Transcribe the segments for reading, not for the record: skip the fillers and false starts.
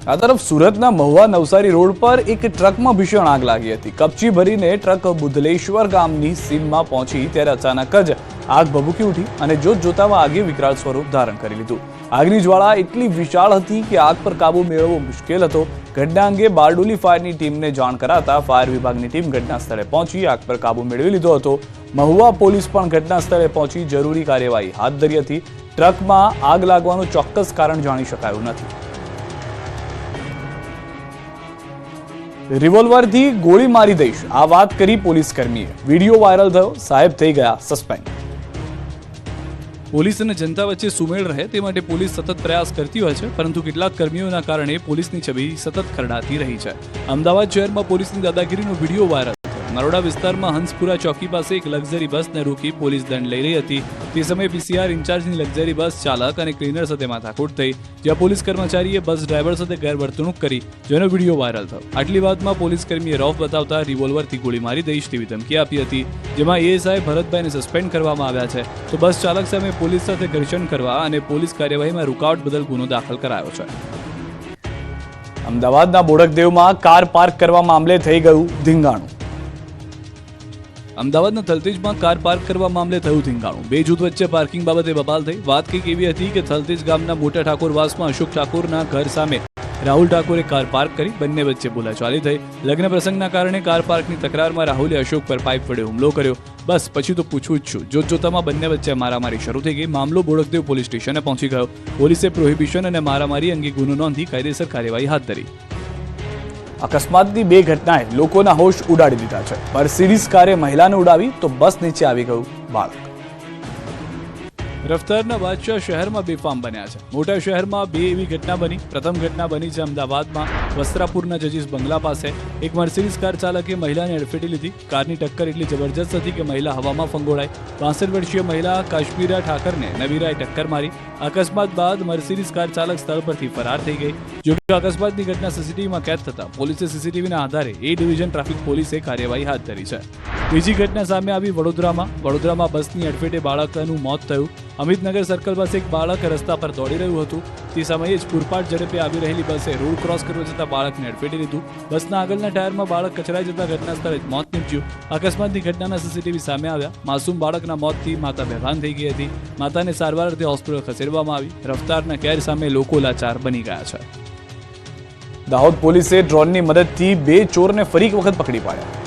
આ તરફ સુરતના મહુવા નવસારી રોડ પર એક ટ્રકમાં ભીષણ આગ લાગી હતી। કપચી ભરીને ટ્રક બુધલેશ્વર ગામની સીમમાં પહોંચી ત્યારે અચાનક જ આગ ભભૂકી ઉઠી અને જોતજોતામાં આગે વિકરાળ સ્વરૂપ ધારણ કરી લીધું। આગની જ્વાળા એટલી વિશાળ હતી કે આગ પર કાબુ મેળવવો મુશ્કેલ હતો। ઘટના અંગે બારડોલી ફાયરની ટીમને જાણ કરાતા ફાયર વિભાગની ટીમ ઘટના સ્થળે પહોંચી આગ પર કાબુ મેળવી લીધો હતો। મહુવા પોલીસ પણ ઘટના સ્થળે પહોંચી જરૂરી કાર્યવાહી હાથ ધરી હતી। ટ્રકમાં આગ લાગવાનું ચોક્કસ કારણ જાણી શકાયું નથી। રિવોલ્વરથી ગોળી મારી દઈશ આ વાત કરી પોલીસ કર્મીએ। વિડીયો વાયરલ થયો, સાહેબ થઈ ગયા સસ્પેન્ડ। પોલીસ અને જનતા વચ્ચે સુમેળ રહે તે માટે પોલીસ સતત પ્રયાસ કરતી હોય છે, પરંતુ કેટલાક કર્મીઓના કારણે પોલીસની છબી સતત ખરડાતી રહી છે। અમદાવાદ શહેરમાં પોલીસની દાદાગીરીનો વિડીયો વાયરલ થયો। નરોડા વિસ્તારમાં હંસપુરા ચોકી પાસે એક લક્ઝરી બસને રોકી પોલીસ દંડ લઈ રહી હતી। તે સમયે પીસીઆર ઇન્ચાર્જની લક્ઝરી બસ ચાલક અને ક્લીનર સાથે માથાકૂટ થઈ, જ્યાં પોલીસ કર્મચારીએ બસ ડ્રાઈવર સાથે ગેરવર્તણૂક કરી, જેનો વિડીયો વાયરલ થયો। આટલી વાતમાં પોલીસ કર્મીએ રોફ બતાવતા રિવોલ્વરથી ગોળી મારી દઈશ તેવી ધમકી આપી હતી, જેમાં એએસઆઈ ભરતભાઈને સસ્પેન્ડ કરવામાં આવ્યા છે। તો બસ ચાલક સામે પોલીસ સાથે ઘર્ષણ કરવા અને પોલીસ કાર્યવાહીમાં રૂકાવટ બદલ ગુનો દાખલ કરાયો છે। અમદાવાદના બોડકદેવમાં કાર પાર્ક કરવા મામલે થઈ ગયું ધીંગાણું। અમદાવાદના થલતેજમાં કાર પાર્ક કરવા મામલે થયું ધીંગાણું। બે જૂથ વચ્ચે પાર્કિંગ બાબતે બબાલ થઈ। વાત કંઈક એવી હતી કે થલતેજ ગામના મોટા ઠાકોરવાસમાં અશોક ઠાકોરના ઘર સામે રાહુલ ઠાકોરે કાર પાર્ક કરી, બંને વચ્ચે બોલાચાલી થઈ। લગ્ન પ્રસંગના કારણે કાર પાર્કની તકરારમાં રાહુલે અશોક પર પાઇપ વડે હુમલો કર્યો। બસ પછી તો પૂછવું જ છું। જોતજોતામાં બંને વચ્ચે મારામારી શરૂ થઈ ગઈ। મામલો બોડકદેવ પોલીસ સ્ટેશને પહોંચી ગયો। પોલીસે પ્રોહિબિશન અને મારામારી અંગે ગુનો નોંધી કાયદેસર કાર્યવાહી હાથ ધરી। અકસ્માતની બે ઘટનાએ લોકોના હોશ ઉડાડી દીધા છે। મર્સિડીઝ કારે મહિલાને ઉડાવી તો બસ નીચે આવી ગયું બાળક। રફતારના બાદશાહ શહેરમાં બેફામ બન્યા છે। મોટા શહેરમાં બે એવી ઘટના બની। પ્રથમ ઘટના બની છે અમદાવાદમાં વસ્ત્રાપુરના જજીસ બંગલા પાસે। એક મર્સિડીઝ કાર ચાલકે મહિલાને અડફેટી લીધી। કારની ટક્કર એટલી જબરજસ્ત હતી કે મહિલા હવામાં ફંગોળાઈ। 62 વર્ષીય મહિલા કાશ્મીરા ઠાકરને નવીરાએ ટક્કર મારી। અકસ્માત બાદ મર્સિડીઝ કાર ચાલક સ્થળ પરથી ફરાર થઈ ગઈ। જો કે અકસ્માતની ઘટના સીસીટીવીમાં કેદ થતા પોલીસે સીસીટીવીના આધારે એ ડિવિઝન ટ્રાફિક પોલીસે કાર્યવાહી હાથ ધરી છે। બીજી ઘટના સામે આવી વડોદરામાં બસની અડફેટે બાળકનું મોત થયું। અમિતનગર સર્કલ પાસે એક બાળક રસ્તા પર દોડી રહ્યું હતું। તે સમયે જ પૂરપાટ ઝડપે આવી રહેલી બસે રોડ ક્રોસ કરવા જતા બાળકને અડફેટી લીધું। બસના આગળના ટાયરમાં બાળક કચરાઈ જતા ઘટના સ્થળે જ મોત નીપજ્યું। અકસ્માતની ઘટનાના સીસીટીવી સામે આવ્યા। માસૂમ બાળકના મોતથી માતા બેભાન થઈ ગઈ હતી। માતાને સારવાર અર્થે હોસ્પિટલ ખસેડવામાં આવી। રફતારના કેર સામે લોકો લાચાર બની ગયા છે। દાહોદ પોલીસે ડ્રોનની મદદથી બે ચોરને ફરી એક વખત પકડી પાડ્યા।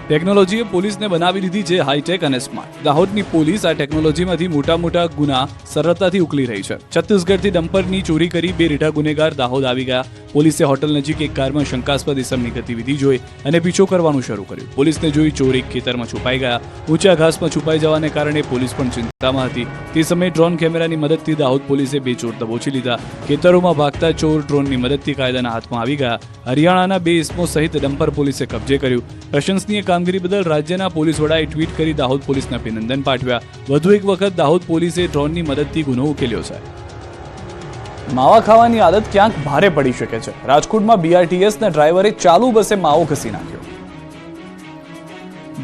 ટેકનોલોજીએ પોલીસને બનાવી દીધી છે હાઈટેક અને સ્માર્ટ। દાહોદની પોલીસ આ ટેકનોલોજીમાંથી મોટા ગુના સરળતાથી ઉકલી રહી છે। છત્તીસગઢથી ડમ્પરની ચોરી કરી બે રીઢા ગુનેગાર દાહોદ આવી ગયા। પોલીસે હોટલ નજીક એક કારમાં શંકાસ્પદ ઇસમની ગતિવિધિ જોઈ અને પીછો કરવાનું શરૂ કર્યું। પોલીસને જોઈ ચોર એક ખેતરમાં છુપાઈ ગયા। ઊંચા ઘાસમાં છુપાઈ જવાને કારણે પોલીસ પણ ચિંતામાં હતી। તે સમયે ડ્રોન કેમેરાની મદદથી દાહોદ પોલીસે બે ચોર દબોચી લીધા। ખેતરોમાં ભાગતા ચોર ડ્રોનની મદદથી કાયદાના હાથમાં આવી ગયા। હરિયાણાના બે ઇસમો સહિત ડમ્પર પોલીસે કબજે કર્યું। પ્રશંસનીય કામગીરી બદલ રાજ્યના પોલીસ વડાએ ટ્વીટ કરી દાહોદ પોલીસને અભિનંદન પાઠવ્યા। વધુ એક વખત દાહોદ પોલીસે ડ્રોનની મદદથી ગુનો ઉકેલ્યો છે। માવા ખાવાની આદત ક્યાંક ભારે પડી શકે છે। રાજકોટમાં બીઆરટીએસના ડ્રાઈવરે ચાલુ બસે માવો ઘસી નાખ્યો।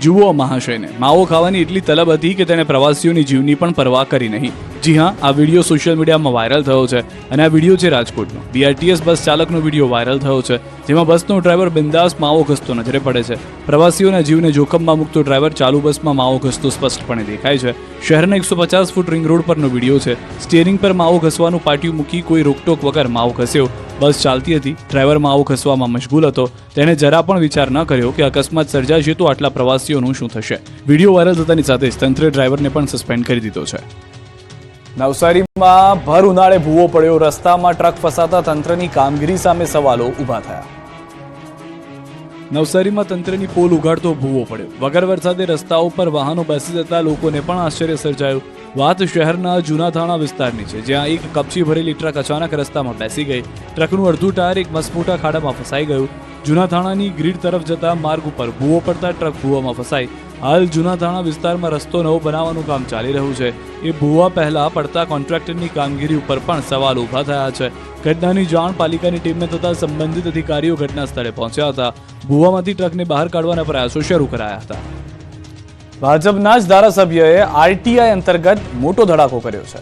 જુઓ મહાશયને માવો ખાવાની એટલી તલબ હતી કે તેણે પ્રવાસીઓની જીવની પણ પરવા કરી નહીં। જી હા, આ વિડીયો સોશિયલ મીડિયામાં વાયરલ થયો છે અને આ વિડીયો છે રાજકોટનો। બીઆરટીએસ બસ ચાલકનો વિડીયો વાયરલ થયો છે, જેમાં બસનો ડ્રાઈવર બિંદાસ માવો ઘસતો નજરે પડે છે। પ્રવાસીઓના જીવને જોખમમાં મૂકતો ડ્રાઈવર ચાલુ બસમાં માવો ઘસતો સ્પષ્ટપણે દેખાય છે। શહેરના 150 ફૂટ રિંગ રોડ પરનો વિડીયો છે। સ્ટીયરિંગ પર માવો ઘસવાનું પાટિયું મૂકી કોઈ રોકટોક વગર માવો ઘસ્યો। બસ ચાલતી હતી, ડ્રાઈવર માવો ઘસવામાં મશગુલ હતો। તેણે જરા પણ વિચાર ન કર્યો કે અકસ્માત સર્જાશે તો આટલા પ્રવાસીઓનું શું થશે। વિડીયો વાયરલ થતાની સાથે જ તંત્રે ડ્રાઈવરને પણ સસ્પેન્ડ કરી દીધો છે। નવસારીમાં ભર ઉનાળે ભૂવો પડ્યો। રસ્તામાં ટ્રક ફસાતા તંત્રની કામગીરી સામે સવાલો ઊભા થયા। નવસારીમાં તંત્રની પોલ ઉગાડતો ભૂવો પડ્યો। વગર વરસાદે રસ્તાઓ પર વાહનો બેસી જતા લોકોને પણ આશ્ચર્ય સર્જાયું। વાત શહેરના જૂના થાણા વિસ્તારની છે, જ્યાં એક કપચી ભરેલી ટ્રક અચાનક રસ્તામાં બેસી ગઈ। ટ્રકનું અડધું ટાયર એક મસમોટા ખાડામાં ફસાઈ ગયું। જૂના થાણાની ગ્રીડ તરફ જતા માર્ગ ઉપર ભૂવો પડતા ટ્રક ભૂવામાં ફસાઈ। હાલ જૂના થાણા વિસ્તારમાં રસ્તો નવો બનાવવાનું કામ ચાલી રહ્યું છે। એ ભૂવા પહેલા પડતા કોન્ટ્રાક્ટરની કામગીરી ઉપર પણ સવાલ ઊભા થયા છે। ઘટનાની જાણ પાલિકાની ટીમને થતા સંબંધિત અધિકારીઓ ઘટના સ્થળે પહોંચ્યા હતા। ભૂવામાંથી ટ્રકને બહાર કાઢવાના પ્રયાસો શરૂ કરાયા હતા। ભાજપના જ ધારાસભ્યએ આરટીઆઈ અંતર્ગત મોટો ધડાકો કર્યો છે।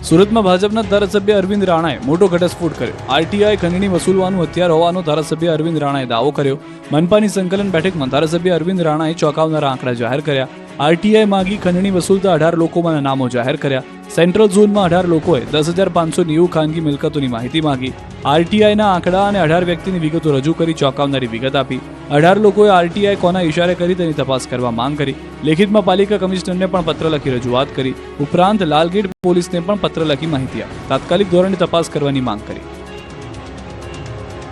સુરતમાં ભાજપના ધારાસભ્ય અરવિંદ રાણાએ મોટો ઘટસ્ફોટ કર્યો. આરટીઆઈ ખંડણી વસૂલવાનું હથિયાર હોવાનો ધારાસભ્ય અરવિંદ રાણાએ દાવો કર્યો. મનપાની સંકલન બેઠકમાં ધારાસભ્ય અરવિંદ રાણાએ ચોંકાવનારા આંકડા જાહેર કર્યા. આરટીઆઈ માગી ખંડણી વસૂલતા 18 લોકોના નામો જાહેર કર્યા. સેન્ટ્રલ ઝોનમાં 18 લોકોએ 10,590 ખાનગી મિલકતોની માહિતી માંગી. આરટીઆઈના આંકડા અને 18 વ્યક્તિની વિગતો રજૂ કરી ચોંકાવનારી વિગત આપી. 18 લોકોએ આરટીઆઈ કોના ઇશારે કરી તેની તપાસ કરવા માંગ કરી. લેખિતમાં પાલિકા કમિશનરને પણ પત્ર લખી રજૂઆત કરી. ઉપરાંત લાલગેટ પોલીસને પણ પત્ર લખી માહિતી આપી. તાત્કાલિક ધોરણે તપાસ કરવાની માંગ કરી.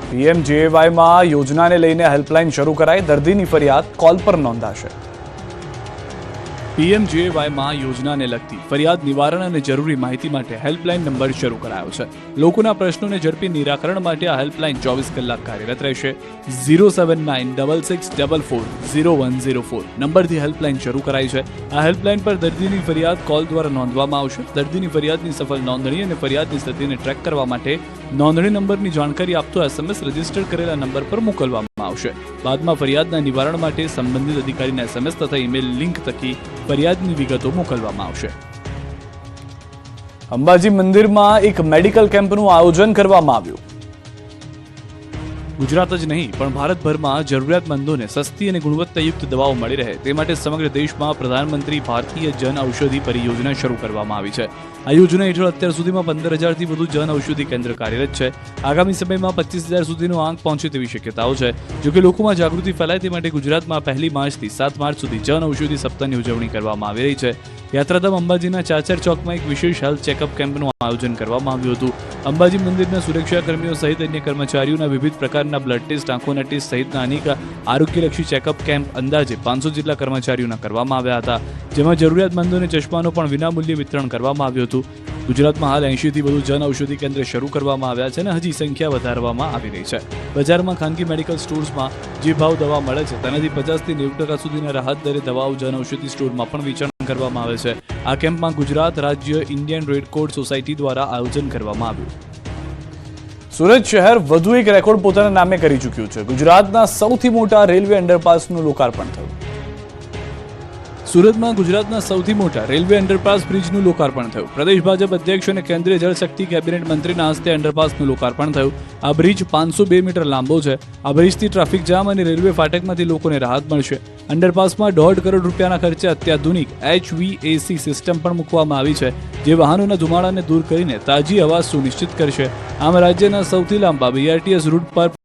પીએમજેએવાયમાં યોજનાને લઈને હેલ્પલાઇન શરૂ કરાઈ. દર્દીની ફરિયાદ કોલ પર નોંધાશે. પીએમજેએવાયમાં યોજનાને લગતી ફરિયાદ નિવારણ અને જરૂરી માહિતી માટે હેલ્પલાઇન નંબર શરૂ કરાયો છે. લોકોના પ્રશ્નોને ઝડપી નિરાકરણ માટે આ હેલ્પલાઇન 24 કલાક કાર્યરત રહેશે. 07966440104 નંબરથી હેલ્પલાઇન શરૂ કરાઈ છે. આ હેલ્પલાઇન પર દર્દીની ફરિયાદ કોલ દ્વારા નોંધવામાં આવશે. દર્દીની ફરિયાદની સફળ નોંધણી અને ફરિયાદની સ્થિતિને ટ્રેક કરવા માટે નોંધણી નંબરની જાણકારી આપતો એસએમએસ રજીસ્ટર કરેલા નંબર પર મોકલવામાં આવશે. બાદમાં ફરિયાદના નિવારણ માટે સંબંધિત અધિકારીના એસએમએસ તથા ઈમેલ લિંક થકી ફરિયાદની વિગતો મોકલવામાં આવશે. અંબાજી મંદિરમાં એક મેડિકલ કેમ્પનું આયોજન કરવામાં આવ્યું. ગુજરાત જ નહીં પણ ભારતભરમાં જરૂરિયાતમંદોને સસ્તી અને ગુણવત્તાયુક્ત દવાઓ મળી રહે તે માટે સમગ્ર દેશમાં પ્રધાનમંત્રી ભારતીય જન ઔષધિ પરિયોજના શરૂ કરવામાં આવી છે. આ યોજના હેઠળ અત્યાર સુધીમાં 15,000થી વધુ જન ઔષધિ કેન્દ્ર કાર્યરત છે. આગામી સમયમાં 25,000 સુધીનો આંક પહોંચે તેવી શક્યતાઓ છે. જોકે લોકોમાં જાગૃતિ ફેલાય તે માટે ગુજરાતમાં 1 માર્ચથી 7 માર્ચ સુધી જન ઔષધિ સપ્તાહની ઉજવણી કરવામાં આવી રહી છે. યાત્રાધામ અંબાજીના ચાચર ચોકમાં એક વિશેષ હેલ્થ ચેકઅપ કેમ્પનું આયોજન કરવામાં આવ્યું હતું. અંબાજી મંદિરના સુરક્ષા કર્મીઓ સહિત અન્ય કર્મચારીઓના વિવિધ પ્રકારના બ્લડ ટેસ્ટ, આંખોના ટેસ્ટ સહિતના અનેક આરોગ્યલક્ષી ચેકઅપ કેમ્પ અંદાજે 500 જેટલા કર્મચારીઓના કરવામાં આવ્યા હતા. જેમાં જરૂરિયાતમંદોને ચશ્માનો પણ વિનામૂલ્યે વિતરણ કરવામાં આવ્યું હતું. ગુજરાતમાં હાલ 80થી વધુ જન ઔષધિ કેન્દ્ર શરૂ કરવામાં આવ્યા છે અને હજી સંખ્યા વધારવામાં આવી રહી છે. બજારમાં ખાનગી મેડિકલ સ્ટોર્સમાં જે ભાવ દવા મળે છે તેનાથી 50થી 90% સુધીના રાહત દરે દવાઓ જન ઔષધિ સ્ટોરમાં પણ વેચાણ કરવામાં આવે છે. આ કેમ્પમાં ગુજરાત રાજ્ય ઇન્ડિયન રેડક્રોસ સોસાયટી દ્વારા આયોજન કરવામાં આવ્યું. સુરત શહેર વધુ એક રેકોર્ડ પોતાના નામે કરી ચૂક્યું છે. ગુજરાતના સૌથી મોટા રેલવે અંડરપાસનું લોકાર્પણ થયું. સુરતમાં ગુજરાતના સૌથી મોટા રેલવે અંડરપાસ બ્રિજનું લોકાર્પણ થયું. પ્રદેશ ભાજપ અધ્યક્ષ અને કેન્દ્રીય જળશક્તિ કેબિનેટ મંત્રીના હસ્તે અંડરપાસનું લોકાર્પણ થયું. આ બ્રિજ 502 મીટર લાંબો છે. આ બ્રિજથી ટ્રાફિક જામ અને રેલવે ફાટકમાંથી લોકોને રાહત મળશે. અંડરપાસમાં 1.5 કરોડ રૂપિયાના ખર્ચે અત્યાધુનિક HVAC સિસ્ટમ પણ મૂકવામાં આવી છે, જે વાહનોના ધુમાડાને દૂર કરીને તાજી હવા સુનિશ્ચિત કરશે. આમ રાજ્યના સૌથી લાંબા BRTS રૂટ પર